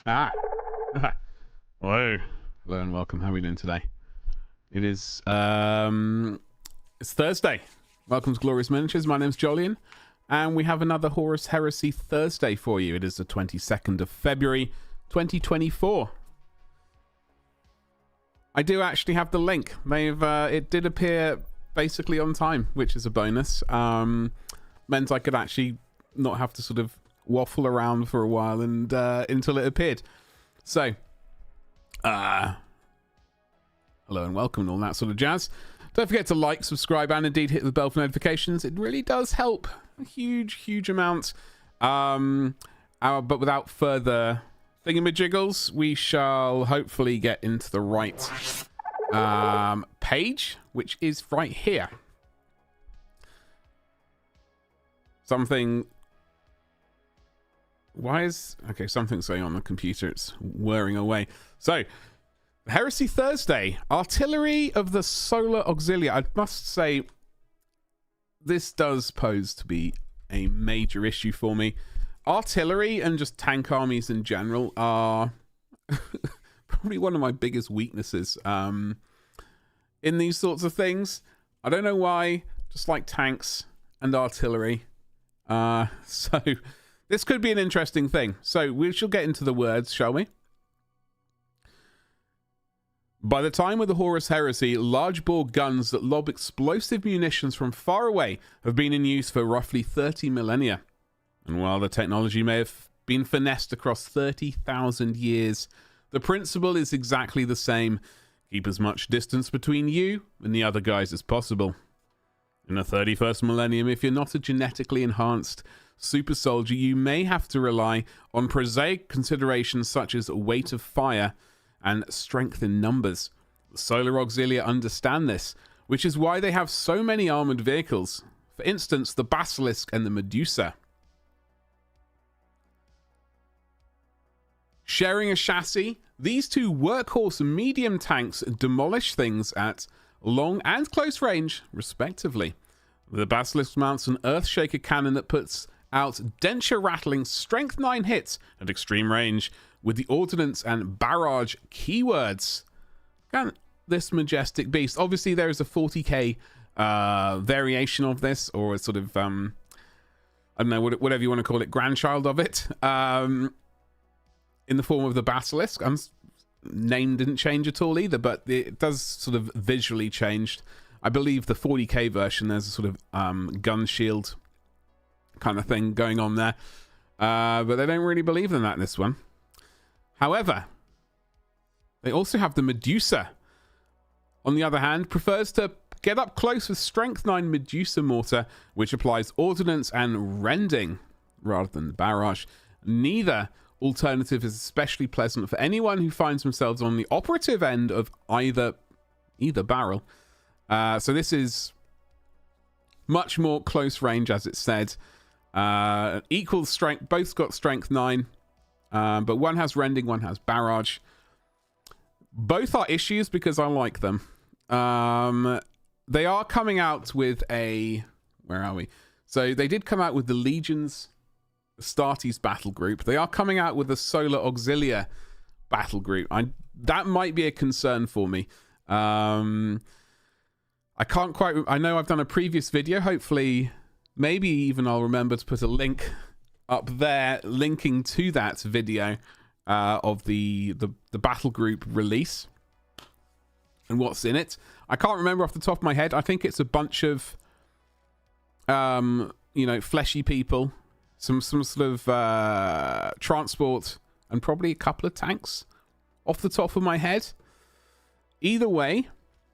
Ah. Hello. Hello and welcome. How are we doing today? It is it's Thursday. Welcome to Glorious Miniatures. My name's Jolien, and we have another Horus Heresy Thursday for you. It is the 22nd of February 2024. I do actually have the link. It did appear basically on time, which is a bonus. Meant I could actually not have to sort of waffle around for a while and until it appeared. So hello and welcome and all that sort of jazz. Don't forget to like, subscribe, and indeed hit the bell for notifications. It really does help a huge amount. But without further thingamajiggles, we shall hopefully get into the right page, which is right here. Something's going on the computer. It's whirring away. So, Heresy Thursday, Artillery of the Solar Auxilia. I must say, this does pose to be a major issue for me. Artillery and just tank armies in general are probably one of my biggest weaknesses in these sorts of things. I don't know why, just like tanks and artillery. So this could be an interesting thing. So we shall get into the words, shall we? By the time of the Horus Heresy, large-bore guns that lob explosive munitions from far away have been in use for roughly 30 millennia. And while the technology may have been finessed across 30,000 years, the principle is exactly the same. Keep as much distance between you and the other guys as possible. In the 31st millennium, if you're not a genetically enhanced super soldier, you may have to rely on prosaic considerations such as weight of fire and strength in numbers. The Solar Auxilia understand this, which is why they have so many armored vehicles. For instance, the Basilisk and the Medusa. Sharing a chassis, these two workhorse medium tanks demolish things at long and close range, respectively. The Basilisk mounts an Earthshaker cannon that puts out denture-rattling Strength 9 hits at extreme range, with the ordnance and barrage keywords. This majestic beast. Obviously, there is a 40k variation of this, or a sort of, I don't know, whatever you want to call it, grandchild of it, in the form of the Basilisk. Name didn't change at all either, but it does sort of visually changed. I believe the 40k version, there's a sort of gun shield kind of thing going on there, but they don't really believe in that in this one. However, they also have the Medusa. On the other hand, prefers to get up close with Strength 9 Medusa mortar, which applies ordnance and rending rather than barrage. Neither alternative is especially pleasant for anyone who finds themselves on the operative end of either barrel. So this is much more close range, as it said. Equal strength, both got strength 9, but one has rending, one has barrage. Both are issues because I like them. They are coming out with a... Where are we? So they did come out with the Legions Astartes battle group. They are coming out with the Solar Auxilia battle group. That might be a concern for me. I can't quite... I know I've done a previous video. Hopefully, maybe even I'll remember to put a link up there linking to that video of the battle group release and what's in it. I can't remember off the top of my head. I think it's a bunch of fleshy people, some sort of transport, and probably a couple of tanks off the top of my head. Either way,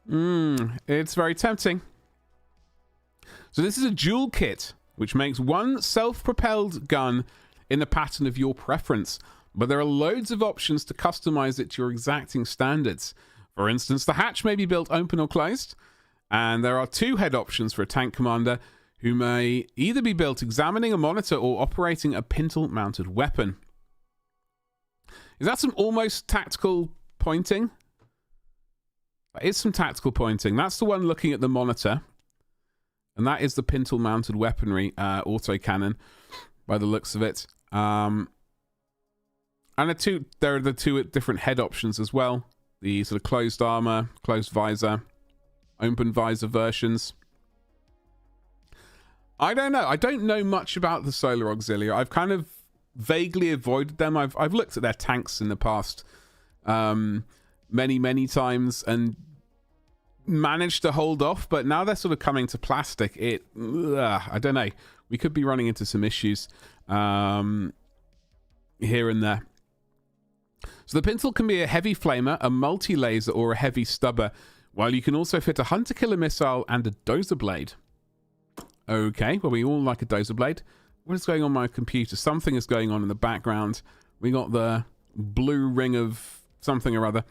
it's very tempting. So this is a dual kit, which makes one self-propelled gun in the pattern of your preference, but there are loads of options to customize it to your exacting standards. For instance, the hatch may be built open or closed, and there are 2 head options for a tank commander who may either be built examining a monitor or operating a pintle-mounted weapon. Is that some almost tactical pointing? That is some tactical pointing. That's the one looking at the monitor. And that is the pintle-mounted weaponry autocannon, by the looks of it. And there are the two different head options as well. The sort of closed armor, closed visor, open visor versions. I don't know. I don't know much about the Solar Auxilia. I've kind of vaguely avoided them. I've looked at their tanks in the past many times and managed to hold off, but now they're sort of coming to plastic. I don't know. We could be running into some issues here and there. So the pintle can be a heavy flamer, a multi-laser, or a heavy stubber, while you can also fit a hunter-killer missile and a dozer blade. Okay, well, we all like a dozer blade. What is going on my computer? Something is going on in the background. We got the blue ring of something or other.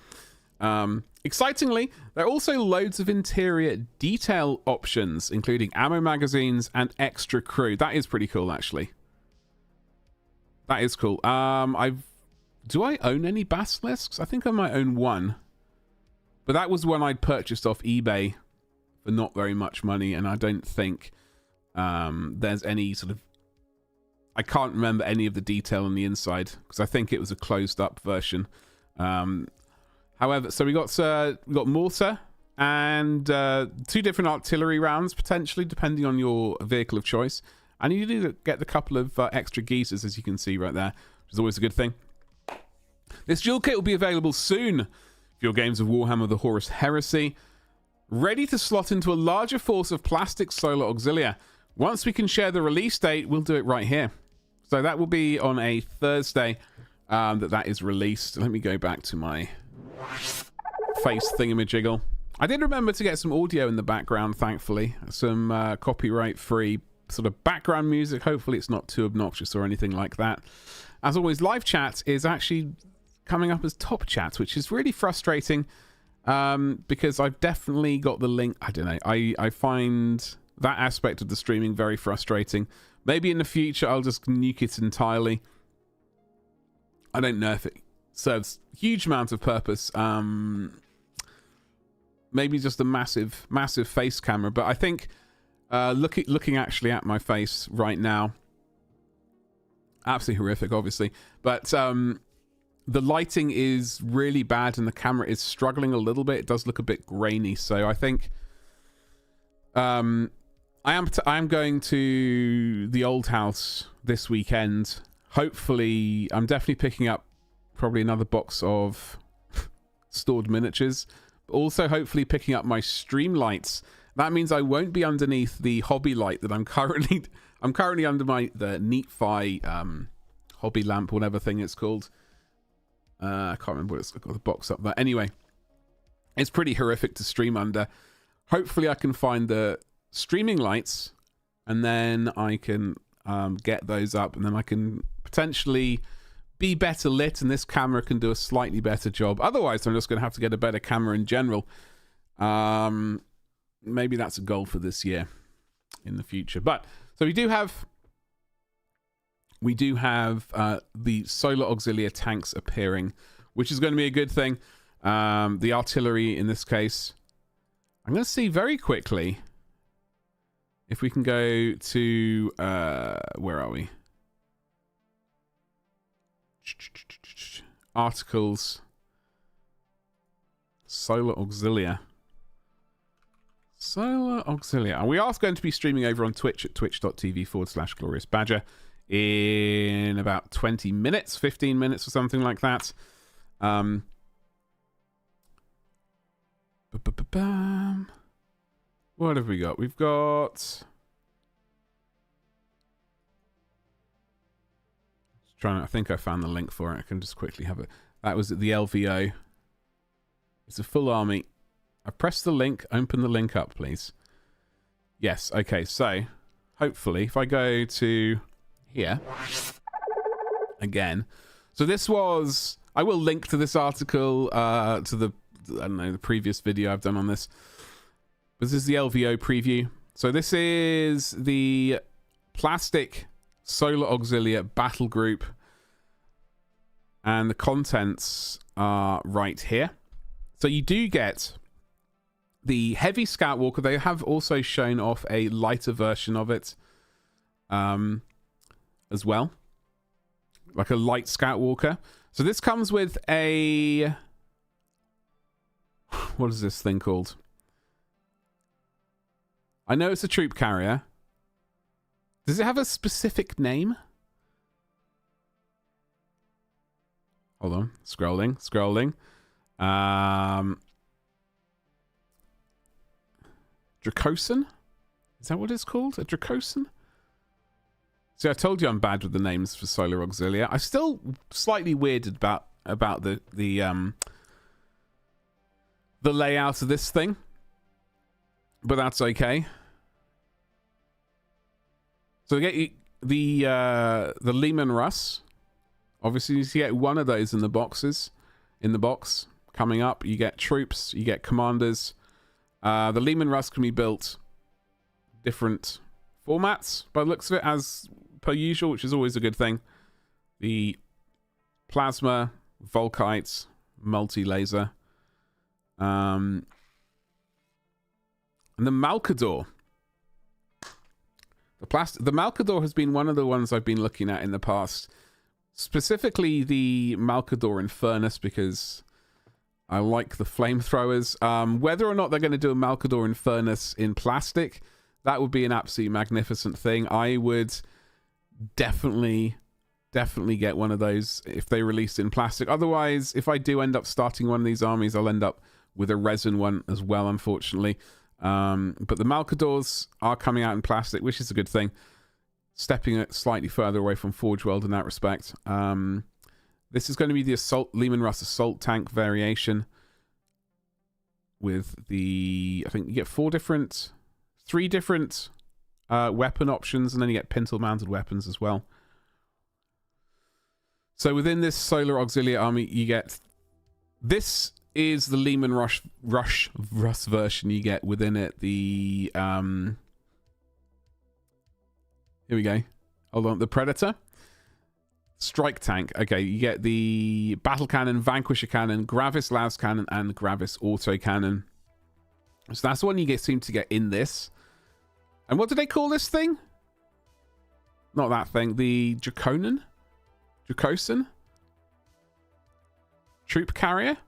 Excitingly, there are also loads of interior detail options, including ammo magazines and extra crew. That is pretty cool, actually. That is cool. Do I own any basilisks? I think I might own one. But that was one I'd purchased off eBay for not very much money, and I don't think there's any sort of... I can't remember any of the detail on the inside, because I think it was a closed-up version. However, so we got mortar and 2 different artillery rounds, potentially, depending on your vehicle of choice. And you do get the couple of extra geysers, as you can see right there, which is always a good thing. This dual kit will be available soon for your games of Warhammer the Horus Heresy, ready to slot into a larger force of plastic Solar Auxilia. Once we can share the release date, we'll do it right here. So that will be on a Thursday that is released. Let me go back to my face thingamajiggle. I did remember to get some audio in the background, thankfully. Some copyright-free sort of background music. Hopefully it's not too obnoxious or anything like that. As always, live chat is actually coming up as top chat, which is really frustrating because I've definitely got the link. I don't know. I find that aspect of the streaming very frustrating. Maybe in the future I'll just nuke it entirely. I don't know if it serves huge amount of purpose. Maybe just a massive face camera, but I think looking actually at my face right now, absolutely horrific, obviously, but the lighting is really bad and the camera is struggling a little bit. It does look a bit grainy, so I think I am going to the old house this weekend. Hopefully, I'm definitely picking up probably another box of stored miniatures, but also hopefully picking up my stream lights. That means I won't be underneath the hobby light that I'm currently under the Neatfi hobby lamp, whatever thing it's called. I can't remember what it's got, the box up there. Anyway, it's pretty horrific to stream under. Hopefully I can find the streaming lights and then I can get those up, and then I can potentially be better lit and this camera can do a slightly better job. Otherwise, I'm just going to have to get a better camera in general. Maybe that's a goal for this year in the future. But so we do have the Solar Auxilia tanks appearing, which is going to be a good thing. The artillery in this case. I'm going to see very quickly if we can go to where are we? Articles. Solar Auxilia. Solar Auxilia. And we are going to be streaming over on Twitch at twitch.tv/gloriousbadger in about 20 minutes, 15 minutes or something like that. What have we got? We've got... I think I found the link for it. I can just quickly have it. That was at the LVO. It's a full army. I've pressed the link. Open the link up, please. Yes. Okay. So, hopefully, if I go to here again. So this was... I will link to this article, to the... I don't know, the previous video I've done on this. This is the LVO preview. So this is the plastic Solar Auxilia battle group. And the contents are right here. So you do get the heavy Scout Walker. They have also shown off a lighter version of it as well. Like a light Scout Walker. So this comes with a... What is this thing called? I know it's a troop carrier. Does it have a specific name? Hold on. Scrolling. Dracosan? Is that what it's called? A Dracosan? See, I told you I'm bad with the names for Solar Auxilia. I'm still slightly weirded about the layout of this thing, but that's okay. So you get the Lehman Russ. Obviously, you get one of those in the boxes. In the box coming up, you get troops, you get commanders. The Lehman Russ can be built different formats by the looks of it, as per usual, which is always a good thing. The plasma, Volkite, multi-laser, and the Malkador. The Malkador has been one of the ones I've been looking at in the past, specifically the Malkador Infernus, because I like the flamethrowers. Whether or not they're going to do a Malkador Infernus in plastic, that would be an absolutely magnificent thing. I would definitely get one of those if they release in plastic. Otherwise, if I do end up starting one of these armies, I'll end up with a resin one as well, unfortunately. But the Malkadors are coming out in plastic, which is a good thing. Stepping it slightly further away from Forge World in that respect. This is going to be the Lehman Russ Assault Tank variation with the... I think you get three different weapon options, and then you get pintle-mounted weapons as well. So within this Solar Auxilia army, you get... This is the Lehman Russ version you get within it. The... Here we go. Hold on. The Predator. Strike Tank. Okay, you get the Battle Cannon, Vanquisher Cannon, Gravis Las Cannon, and Gravis Auto Cannon. So that's the one you seem to get in this. And what do they call this thing? Not that thing. The Dracosan? Troop Carrier?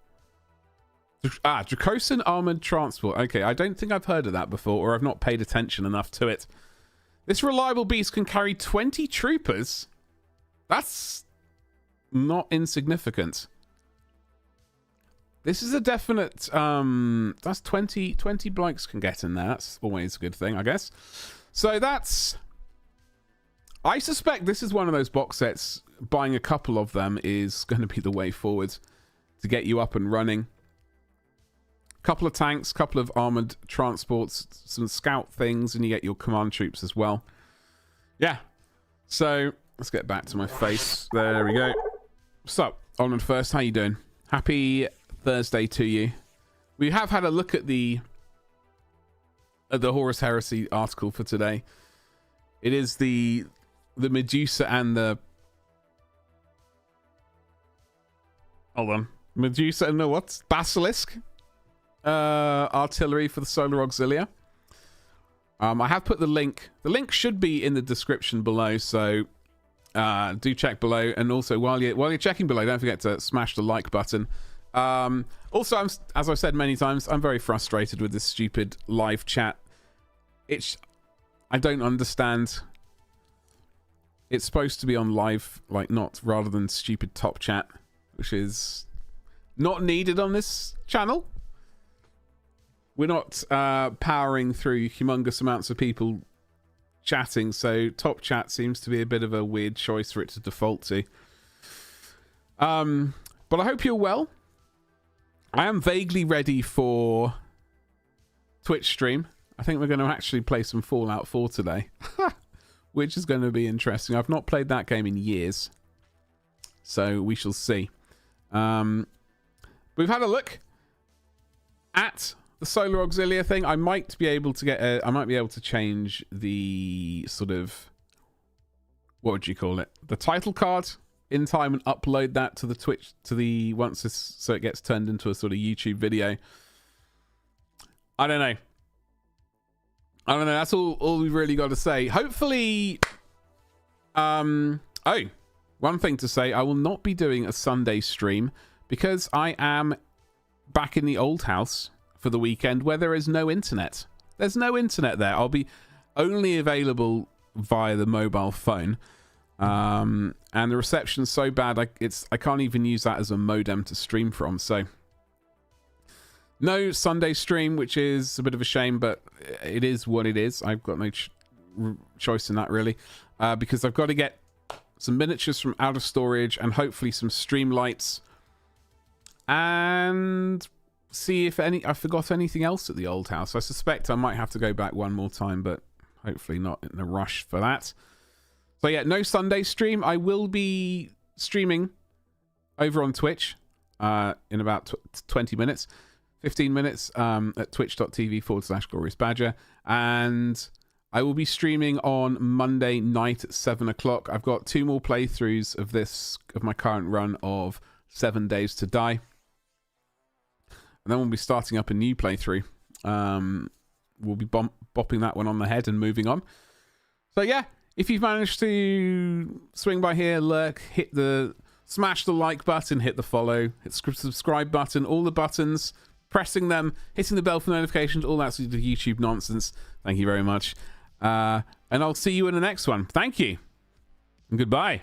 Dracosan Armored Transport. Okay, I don't think I've heard of that before, or I've not paid attention enough to it. This reliable beast can carry 20 troopers. That's not insignificant. This is a definite... that's 20 blokes can get in there. That's always a good thing, I guess. So that's... I suspect this is one of those box sets. Buying a couple of them is going to be the way forward to get you up and running. Couple of tanks, couple of armored transports, some scout things, and you get your command troops as well. Yeah. So... Let's get back to my face. There we go. So, Onward First, how you doing? Happy Thursday to you. We have had a look at the Horus Heresy article for today. It is the Medusa and the... Hold on. Medusa and the what? Basilisk artillery for the Solar Auxilia. I have put the link. The link should be in the description below, so... do check below, and also while you're checking below, don't forget to smash the like button. Also, as I've said many times, I'm very frustrated with this stupid live chat. I don't understand. It's supposed to be on live, not rather than stupid top chat, which is not needed on this channel. We're not powering through humongous amounts of people chatting, so top chat seems to be a bit of a weird choice for it to default to. But I hope you're well. I am vaguely ready for Twitch stream. I think we're going to actually play some Fallout 4 today, which is going to be interesting. I've not played that game in years, so we shall see. We've had a look at the Solar Auxilia thing. I might be able to I might be able to change the sort of, what would you call it? The title card in time and upload that to the Twitch, so it gets turned into a sort of YouTube video. I don't know. That's all we've really got to say. Hopefully, oh, one thing to say, I will not be doing a Sunday stream because I am back in the old house for the weekend where there is no internet. There's no internet there. I'll be only available via the mobile phone. And the reception's so bad, I can't even use that as a modem to stream from. So no Sunday stream, which is a bit of a shame, but it is what it is. I've got no choice in that, really, because I've got to get some miniatures from out of storage and hopefully some stream lights and see if I forgot anything else at the old house. I suspect I might have to go back one more time, but hopefully not in a rush for that. So yeah, no Sunday stream. I will be streaming over on Twitch in about 20 minutes, 15 minutes at twitch.tv/gloriousbadger. And I will be streaming on Monday night at 7 o'clock. I've got 2 more playthroughs of my current run of 7 Days to Die. And then we'll be starting up a new playthrough. We'll be bopping that one on the head and moving on. So yeah, if you've managed to swing by here, lurk, smash the like button, hit the follow, hit the subscribe button, all the buttons, pressing them, hitting the bell for notifications, all that sort of YouTube nonsense. Thank you very much. And I'll see you in the next one. Thank you. And goodbye.